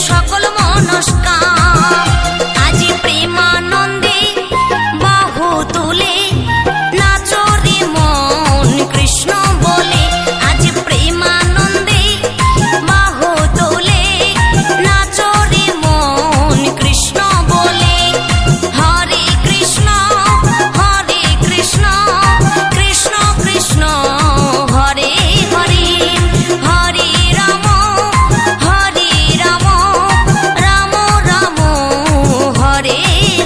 সকল মনস্কাম। আজি প্রেমানন্দে বাহু তুলে নাচো রে মন কৃষ্ণ বলে। আজ প্রেমানন্দে বাহু তুলে নাচো রে মন কৃষ্ণ বলে। হরে কৃষ্ণ কৃষ্ণ কৃষ্ণ হরে হরে, হরে রাম রাম রাম হরে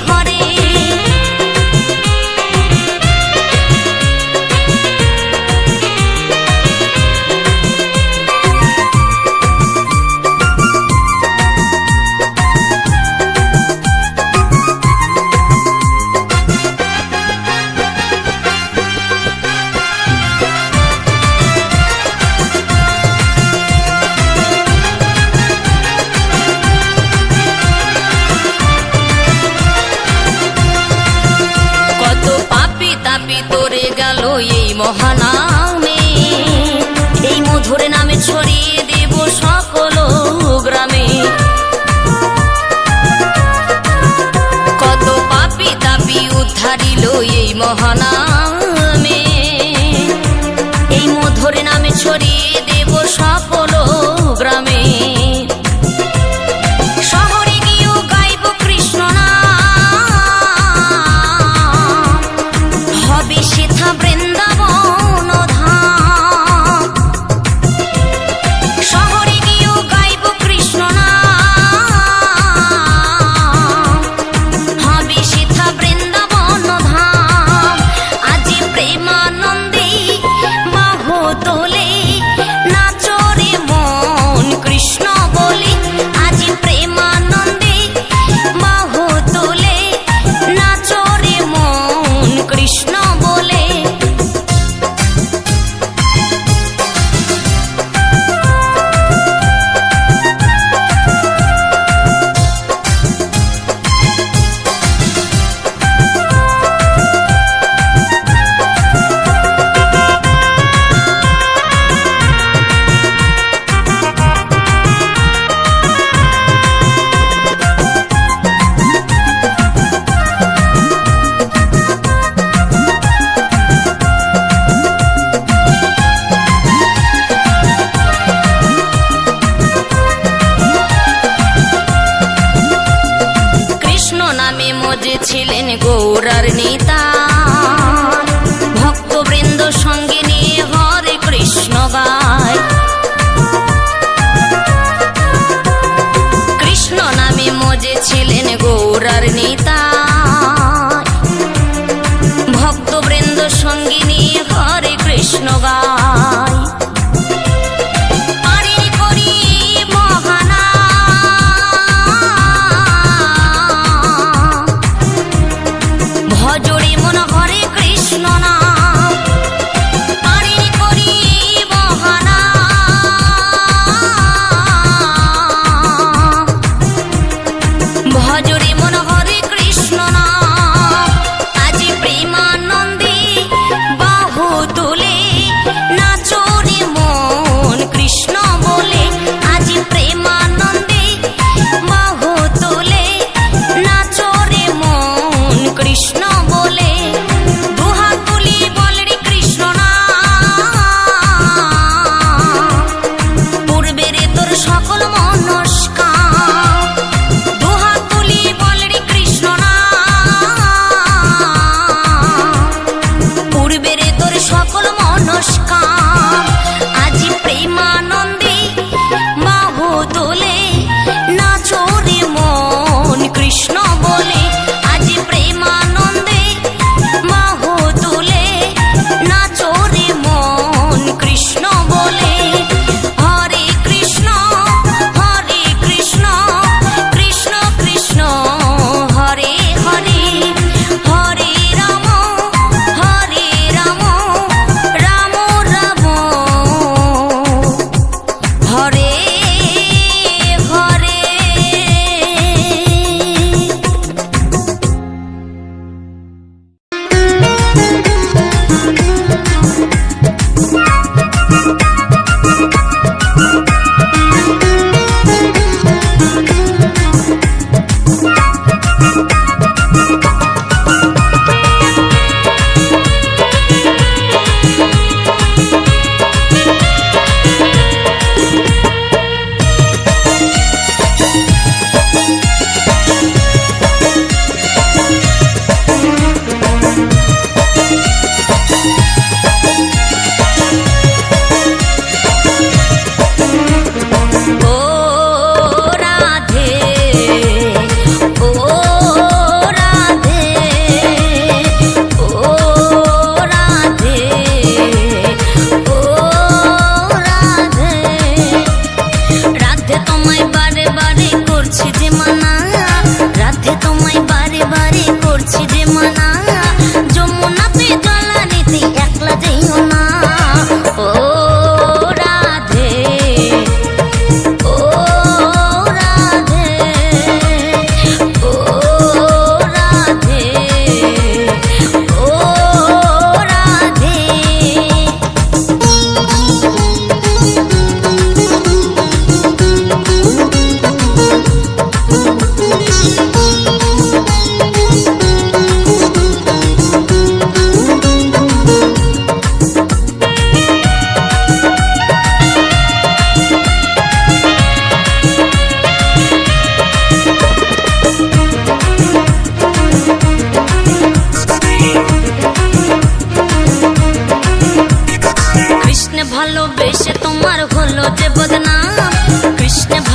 হরে। কত পাপী তাপী তোরে গেল এই মহানামে, এই মধুর নামে ছড়িয়ে দেব সকল গ্রামে। কত পাপী তাপী উদ্ধারিল এই মহানামে, এই মধুর নামে ছড়িয়ে দেব সকল গ্রামে। শহরে গিয়েও গাইব কৃষ্ণ নাম, হবে সেথা বৃন্দাবন ধাম। শহরে গিয়েও গাইব কৃষ্ণ নাম, হবে সেথা বৃন্দাবন ধাম। আজি প্রেমানন্দে বাহু তোলে নাচো রে মন কৃষ্ণ বলে। আজি প্রেমানন্দে বাহু তোলে নাচো রে মন কৃষ্ণ বলে। কৃষ্ণ নামে মজেছিলেন গৌরার নেতা, ভক্তবৃন্দ সঙ্গে নিয়ে হরে কৃষ্ণ গায়। কৃষ্ণ নামে মজেছিলেন গৌরার নেতা, ভক্তবৃন্দ সঙ্গে নিয়ে হরে কৃষ্ণ গায়। পারে করি মহানাম, ভজরে মন হরে কৃষ্ণ নাম। পারে করি মহানাম, ভজরে মন হরে কৃষ্ণ নাম। আজি প্রেমানন্দে বাহু তুলে নাচো রে মন কৃষ্ণ বলে। আজি প্রেমানন্দে বাহু তুলে নাচো রে মন কৃষ্ণ বলে। দুহাত তুলি বল রে কৃষ্ণ নাম, পূর্বে রে তোর সকল মনস্কাম। দুহাত তুলি বল রে কৃষ্ণ নাম, পূর্বে রে তোর সকল মনস্কাম। আজি প্রেমানন্দে বাহু তোলে নাচো রে মন কৃষ্ণ বলে। আজি প্রেমানন্দে বাহু তুলে নাচো রে মন কৃষ্ণ বলে। হরে কৃষ্ণ কৃষ্ণ কৃষ্ণ হরে হরে, হরে রাম রাম রাম হরে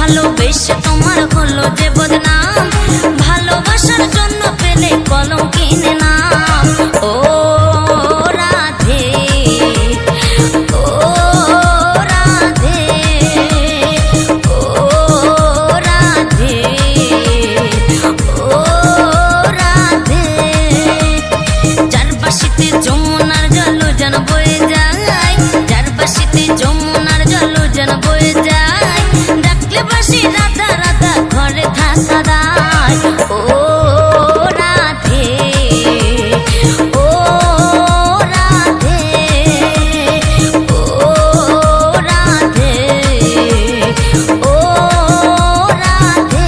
ভালোবেসে তোমার হলো যে বদনাম, ভালোবাসার জন্য পেলে কলম কিনে নাম। ও রাধে, ও রাধে, ও রাধে, ও রাধে। যার বাসিতে যমুনার জল যেন বয়ে যায়, যার বাসিতে যমুনার জল যেন বয়ে যায়, ডাকলে বাসি রাধা রাধা ঘরে থাকা দায়। ও রাধে, ও রাধে, ও রাধে, ও রাধে।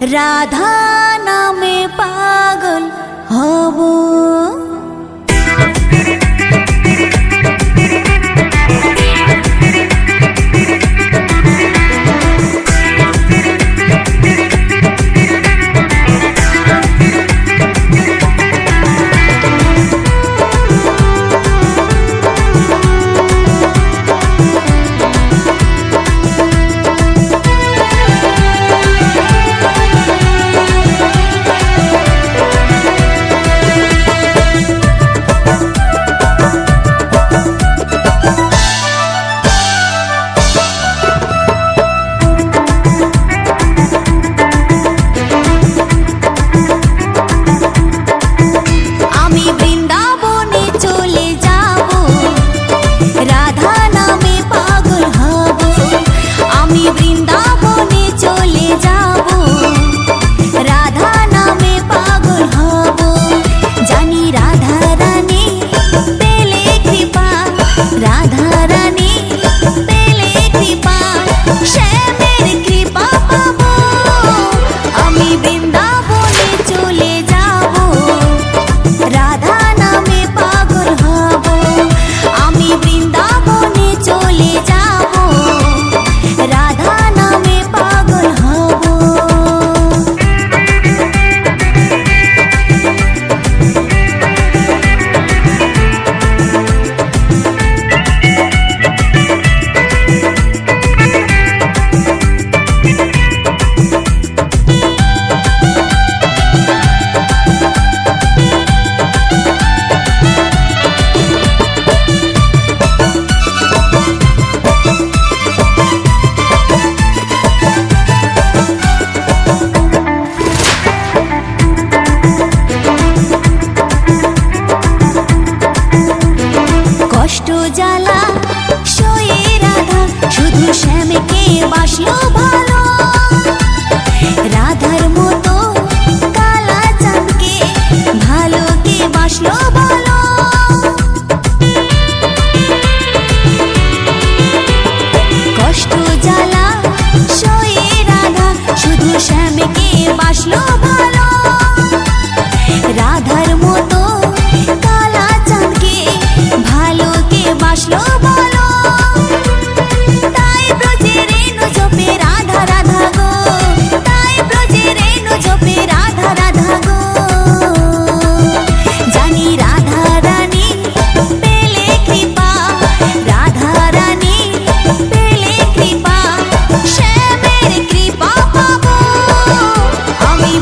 রাধা নামে পাগল হব। জ্বালা সয়ে রাধা শুধু শ্যামকে বাসলো ভালো। রাধার মতো কালা চাঁদকে ভালো কে বাসলো ভালো। কষ্ট জ্বালা সয়ে রাধা শুধু শ্যামকে বাসলো ভালো। রাধার মতো কালা চাঁদকে ভালো কে বাসলো ভালো। তাই ব্রজে রেণু জপে রাধা রাধা গো, তাই ব্রজে রেণু জপে রাধা রাধা গো। জানি রাধা রানী পেলে কৃপা, রাধা রানী পেলে কৃপা, শ্যামের কৃপা পাবো আমি।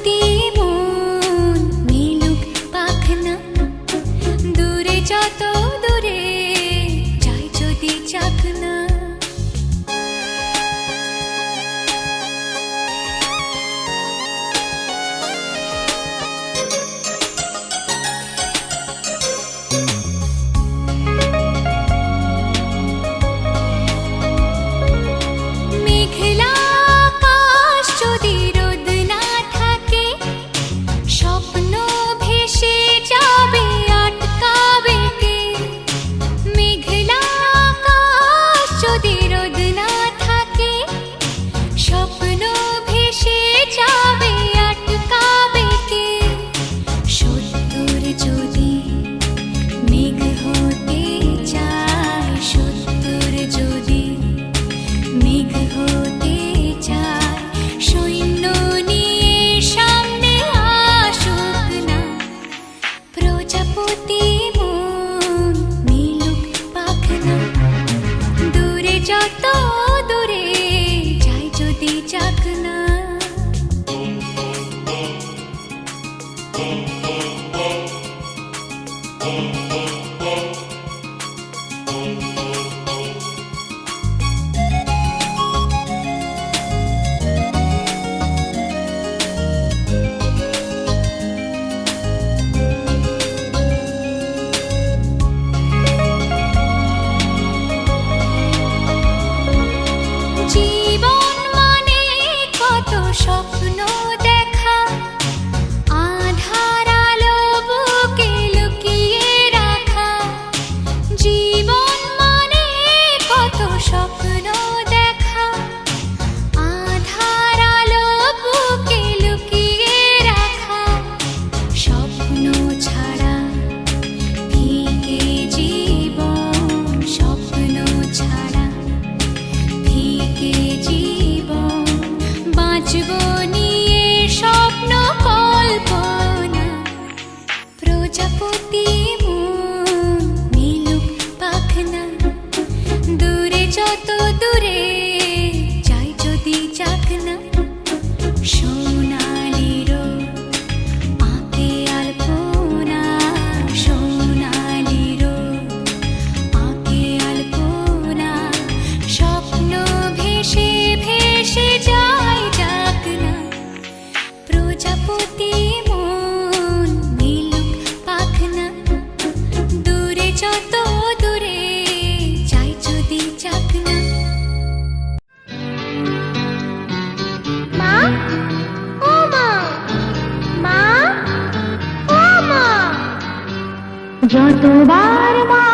প্রজাপতি মন মিলুক পাখনা, দূরে যত দূরে যাই যদি চাকনা। মেঘলা আকাশ যদি রোদ না থাকে, স্বপ্ন ভেসে যাবে আটকাবে কে? মেঘলা আকাশ যদি রোদ না থাকে, স্বপ্ন ভেসে যাবে আটকাবে কে? সত্তর যদি মেঘ হতে চায়, সত্তর যদি মেঘ হতে চায়, সৈন্য নিয়ে সামনে আসুক না। প্রজাপতি মন মিলুক পাখনা, দূরে যত দূরে যাই যদি চাকনা। জীবন মানে কত স্বপ্ন দেখা, আধার আলো বুকে লুকিয়ে রাখা। জীবন মানে কত স্বপ্ন দেখা, আধার আলো বুকে লুকিয়ে রাখা। স্বপ্ন ছাড়া ফিকে জীবন, স্বপ্ন ছাড়া ফিকে জীবন। বাঁচব নিয়ে স্বপ্ন কল্পনা, প্রজাপতি মন মিলুক পাখনা, দূরে যত দূরে যাই যদি চাকনা। সোনালি রোদ আঁকে আলপনা, সোনালি রোদ আঁকে আলপনা। স্বপ্ন ভেসে ভেসে যায় ডাকনা, প্রজাপতি মন মিলুক পাখনা, দূরে যত দূরে যাই যদি চাকনা। মা, ও মা, মা, ও মা। যতবার মা